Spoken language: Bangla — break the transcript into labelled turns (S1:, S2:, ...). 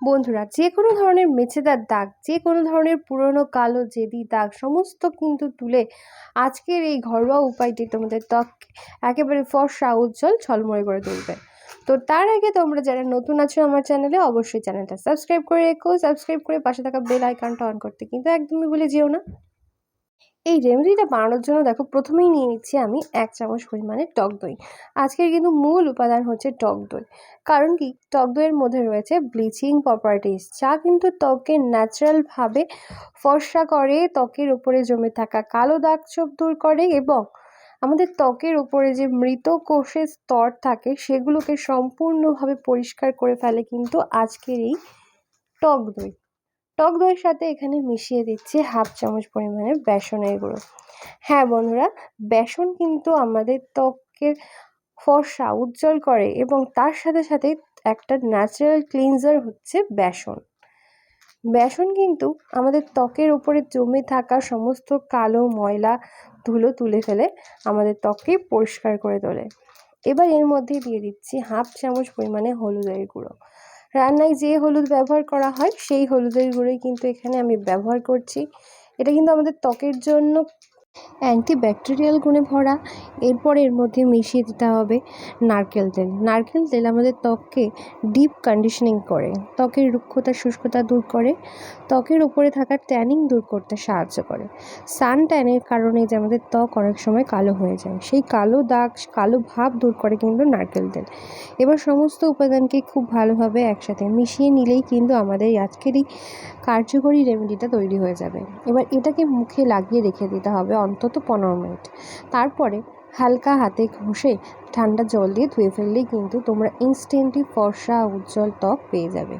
S1: বন্ধুরা, যে কোনো ধরনের মেছেদার দাগ, যে কোনো ধরনের পুরনো কালো জেদি দাগ সমস্ত কিন্তু তুলে আজকের এই ঘরোয়া উপায়টি তোমাদের ত্বককে একেবারে ফর্সা উজ্জ্বল ঝলমলে করে তুলবে। তো তার আগে তোমরা যারা নতুন আছো আমার চ্যানেলে, অবশ্যই চ্যানেলটা সাবস্ক্রাইব করে রেখো। সাবস্ক্রাইব করে পাশে থাকা বেল আইকনটা অন করতে কিন্তু একদমই ভুলে যেও না। এই রেমেডিটা বানানোর জন্য দেখো, প্রথমেই নিয়ে নিচ্ছি আমি 1 চামচ পরিমাণে টক দই। আজকের কিন্তু মূল উপাদান হচ্ছে টক দই। কারণ কি, টক দইয়ের মধ্যে রয়েছে ব্লিচিং প্রপার্টিস, যা কিন্তু ত্বককে ন্যাচারালভাবে ফর্সা করে, ত্বকের উপরে জমে থাকা কালো দাগ ছোপ দূর করে এবং আমাদের ত্বকের উপরে যে মৃত কোষের স্তর থাকে সেগুলোকে সম্পূর্ণভাবে পরিষ্কার করে ফেলে কিন্তু আজকের এই টক দই। টক দইয়ের সাথে এখানে মিশিয়ে দিচ্ছি 1/2 চামচ পরিমাণে বেসনের গুঁড়ো। হ্যাঁ বন্ধুরা, বেসন কিন্তু আমাদের ত্বকের ফর্সা উজ্জ্বল করে এবং তার সাথে সাথে একটা ন্যাচারাল ক্লিনজার হচ্ছে বেসন। বেসন কিন্তু আমাদের ত্বকের উপরে জমে থাকা সমস্ত কালো ময়লা ধুলো তুলে ফেলে আমাদের ত্বককে পরিষ্কার করে তোলে। এবার এর মধ্যে দিয়ে দিচ্ছি 1/2 চামচ পরিমাণে হলুদের গুঁড়ো। রান্নায় যে হলুদ ব্যবহার করা হয় সেই হলুদের গুঁড়োই কিন্তু এখানে আমি ব্যবহার করছি। এটা কিন্তু আমাদের ত্বকের জন্য অ্যান্টিব্যাকটেরিয়াল গুণে ভরা। এরপর এর মধ্যে মিশিয়ে দিতে হবে নারকেল তেল। নারকেল তেল আমাদের ত্বককে ডিপ কন্ডিশনিং করে, ত্বকের রুক্ষতা শুষ্কতা দূর করে, ত্বকের উপরে থাকা ট্যানিং দূর করতে সাহায্য করে। সান ট্যানের কারণে যে আমাদের ত্বক অনেক সময় কালো হয়ে যায়, সেই কালো দাগ কালো ভাব দূর করে কিন্তু নারকেল তেল। এবার সমস্ত উপাদানকে খুব ভালোভাবে একসাথে মিশিয়ে নিলেই কিন্তু আমাদের আজকের এই কার্যকরী রেমেডিটা তৈরি হয়ে যাবে। এবার এটাকে মুখে লাগিয়ে রেখে দিতে হবে অন্তত 15 মিনিট। তারপরে হালকা হাতে ঘষে ঠান্ডা জল দিয়ে ধুয়ে ফেললেই কিন্তু তোমরা ইনস্ট্যান্টলি ফর্সা উজ্জ্বল ত্বক পেয়ে যাবে।